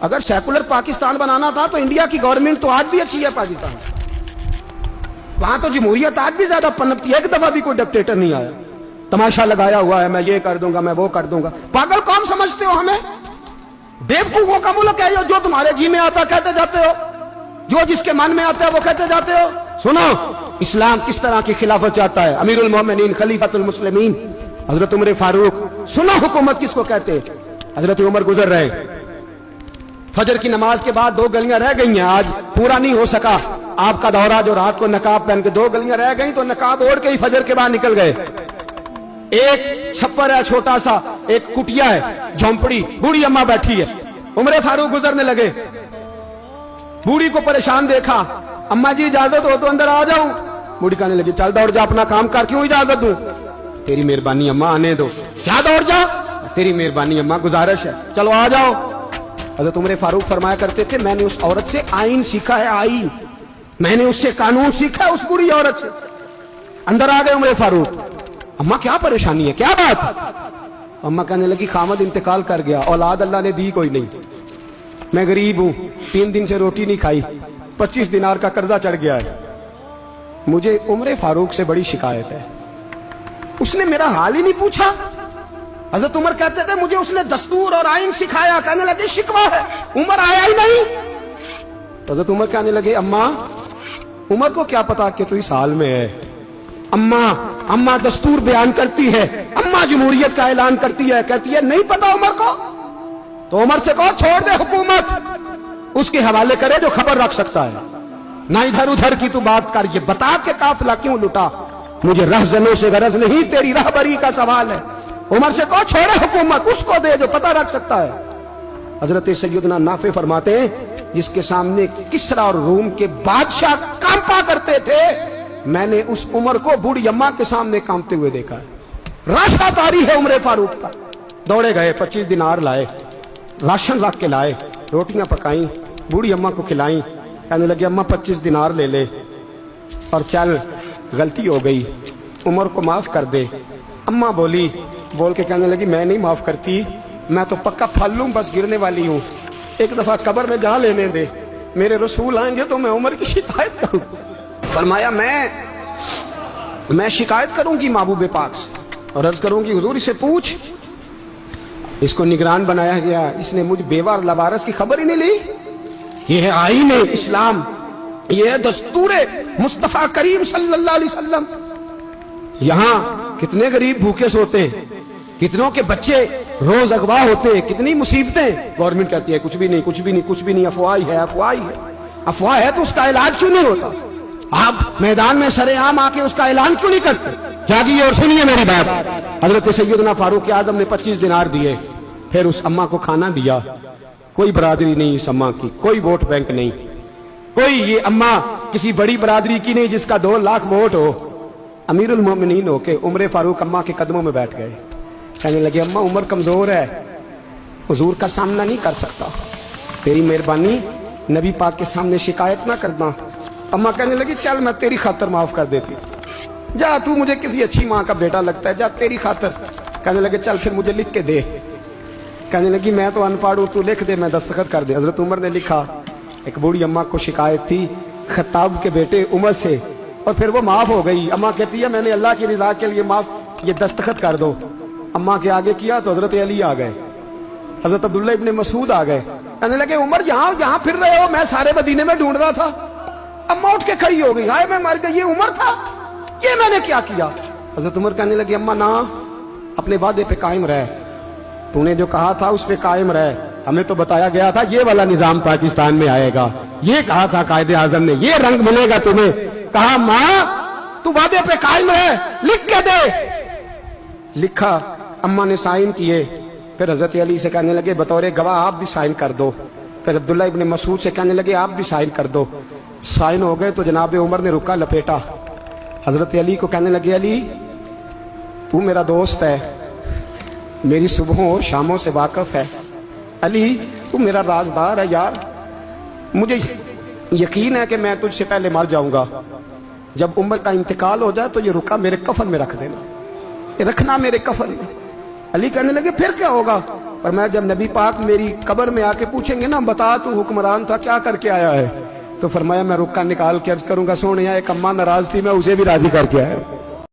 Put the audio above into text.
اگر سیکولر پاکستان بنانا تھا تو انڈیا کی گورنمنٹ تو آج بھی اچھی ہے پاکستان، وہاں تو جمہوریت آج بھی زیادہ پنپتی ہے، ایک دفعہ بھی کوئی ڈکٹیٹر نہیں آیا، تماشا لگایا ہوا ہے میں یہ کر دوں گا میں وہ کر دوں گا۔ پاگل کون سمجھتے ہو ہمیں؟ بیوقوفوں کا ملک ہے جو تمہارے جی میں آتا کہتے جاتے ہو، جو جس کے من میں آتا ہے وہ کہتے جاتے ہو۔ سنو اسلام کس طرح کی خلافت چاہتا ہے، امیر المومنین خلیفۃ المسلمین حضرت عمر فاروق۔ سنو حکومت کس کو کہتے ہیں، حضرت عمر گزر رہے، فجر کی نماز کے بعد 2 گلیاں رہ گئی ہیں، آج پورا نہیں ہو سکا آپ کا دورہ، جو رات کو نقاب پہن کے 2 گلیاں رہ گئی تو نقاب اوڑھ کے ہی فجر کے بعد نکل گئے۔ ایک چھپر ہے چھوٹا سا، ایک کٹیا ہے جھونپڑی، بوڑھی اماں بیٹھی ہے، عمر فاروق گزرنے لگے، بوڑھی کو پریشان دیکھا، اماں جی اجازت ہو تو اندر آ جاؤں؟ بوڑھی کہنے لگی چل دوڑ جا اپنا کام کر، کیوں اجازت دوں؟ تیری مہربانی اماں آنے دو۔ کیا دوڑ جا؟ تیری مہربانی اماں گزارش ہے، چلو آ جاؤ۔ حضرت عمر فاروق فرمایا کرتے تھے میں نے اس عورت سے آئین سیکھا ہے، آئین، میں نے اس سے قانون سیکھا ہے، اس بوڑھی عورت سے۔ اندر آ گئے عمر فاروق، اماں کیا پریشانی ہے، کیا بات؟ اماں کہنے لگی خامد انتقال کر گیا، اولاد اللہ نے دی کوئی نہیں، میں غریب ہوں، 3 دن سے روٹی نہیں کھائی، 25 دینار کا قرضہ چڑھ گیا ہے، مجھے عمر فاروق سے بڑی شکایت ہے، اس نے میرا حال ہی نہیں پوچھا۔ حضرت عمر کہتے تھے مجھے اس نے دستور اور آئین سکھایا، کہنے لگے شکوہ ہے، عمر آیا ہی نہیں۔ حضرت عمر کہنے لگے اماں، عمر کو کیا پتا کہ تو اس حال میں ہے، اماں دستور بیان کرتی ہے، اماں جمہوریت کا اعلان کرتی ہے، کہتی ہے نہیں پتا عمر کو، تو عمر سے کہو چھوڑ دے حکومت، اس کے حوالے کرے جو خبر رکھ سکتا ہے، نہ ادھر ادھر کی تو بات کر، یہ بتا کہ قافلہ کیوں لٹا، مجھے رہزنوں سے غرض نہیں، تیری رہبری کا سوال ہے، عمر سے کہو چھوڑے حکومت، اس کو دے جو پتہ رکھ سکتا ہے۔ حضرت سیدنا نافع فرماتے ہیں جس کے سامنے کسرا اور روم کے بادشاہ کانپا کرتے تھے، میں نے اس عمر کو بوڑھی اماں کے سامنے کانپتے ہوئے دیکھا ہے۔ راشا طاری ہے عمر فاروق کا، دوڑے گئے 25 دینار لائے، راشن رکھ کے لائے، روٹیاں پکائیں، بوڑھی اماں کو کھلائیں، کہنے لگے اماں 25 دینار لے لے اور چل، غلطی ہو گئی، عمر کو معاف کر دے۔ اماں بولی، بول کے کہنے لگی میں نہیں معاف کرتی، میں تو پکا پھل لوں، بس گرنے والی ہوں، ایک دفعہ قبر میں جا لینے دے، میرے رسول آئیں گے تو میں عمر کی شکایت کروں۔ فرمایا میں شکایت کروں گی محبوب پاک سے اور عرض کروں گی حضور اسے پوچھ، اس کو نگران بنایا گیا، اس نے مجھ بیوہ اور لوارث کی خبر ہی نہیں لی، یہ ہے آئین اسلام، یہ ہے دستور مصطفیٰ کریم صلی اللہ علیہ وسلم۔ یہاں کتنے غریب بھوکے سوتے ہیں، کتنوں کے بچے روز اغوا ہوتے ہیں، کتنی مصیبتیں، گورنمنٹ کہتی ہے کچھ بھی نہیں کچھ بھی نہیں کچھ بھی نہیں، افواہ ہے افواہ ہے، افواہ ہے تو اس کا علاج کیوں نہیں ہوتا؟ آپ میدان میں سرے عام آ کے اس کا اعلان کیوں نہیں کرتے؟ جاگیے اور سنیے میری بات۔ حضرت سیدنا فاروق اعظم نے 25 دینار دیے، پھر اس اماں کو کھانا دیا، کوئی برادری نہیں اس اماں کی، کوئی ووٹ بینک نہیں، کوئی یہ اماں کسی بڑی برادری کی نہیں جس کا 2 لاکھ ووٹ ہو۔ امیر المومنین ہو کے عمر فاروق اماں کے قدموں میں بیٹھ گئے، کہنے لگے اماں عمر کمزور ہے، حضور کا سامنا نہیں کر سکتا، تیری مہربانی نبی پاک کے سامنے شکایت نہ کرنا۔ اماں کہنے لگی چل میں تیری خاطر معاف کر دیتی، جا تو مجھے کسی اچھی ماں کا بیٹا لگتا ہے، جا تیری خاطر۔ کہنے لگے چل پھر مجھے لکھ کے دے، کہنے لگی میں تو ان پڑھ ہوں، تو لکھ دے میں دستخط کر دے۔ حضرت عمر نے لکھا، ایک بوڑھی اماں کو شکایت تھی خطاب کے بیٹے عمر سے، اور پھر وہ معاف ہو گئی۔ اماں کہتی ہے میں نے اللہ کی رضا کے لیے معاف، یہ دستخط کر دو۔ اماں کے آگے کیا تو حضرت علی آ گئے، حضرت عبداللہ ابن مسعود آ گئے، کہنے لگے عمر یہاں پھر رہے ہو، میں سارے مدینے میں ڈھونڈ رہا تھا۔ اماں اٹھ کے کھڑی ہو گئی، ہائے میں مر گئی، یہ عمر تھا، یہ میں نے کیا کیا؟ حضرت عمر کہنے لگے اماں نہ، اپنے وعدے پہ قائم رہ، تو نے جو کہا تھا اس پہ قائم رہ، ہمیں تو بتایا گیا تھا یہ والا نظام پاکستان میں آئے گا، یہ کہا تھا قائد اعظم نے، یہ رنگ ملے گا تمہیں، کہا ماں تو وعدے پہ قائم رہ، لکھ کے دے۔ لکھا، اماں نے سائن کیے، پھر حضرت علی سے کہنے لگے بطور گواہ آپ بھی سائن کر دو، پھر عبداللہ ابن مسعود سے کہنے لگے آپ بھی سائن کر دو۔ سائن ہو گئے تو جناب عمر نے رکا لپیٹا، حضرت علی کو کہنے لگے علی تو میرا دوست ہے، میری صبحوں اور شاموں سے واقف ہے، علی تو میرا رازدار ہے یار، مجھے یقین ہے کہ میں تجھ سے پہلے مر جاؤں گا، جب عمر کا انتقال ہو جائے تو یہ رکا میرے کفن میں رکھ دینا، یہ رکھنا میرے کفن میں۔ علی کہنے لگے پھر کیا ہوگا؟ پر میں جب نبی پاک میری قبر میں آ کے پوچھیں گے نا بتا تو حکمران تھا کیا کر کے آیا ہے، تو فرمایا میں رکا نکال کے عرض کروں گا سونے ایک اماں ناراض تھی میں اسے بھی راضی کر کے آیا.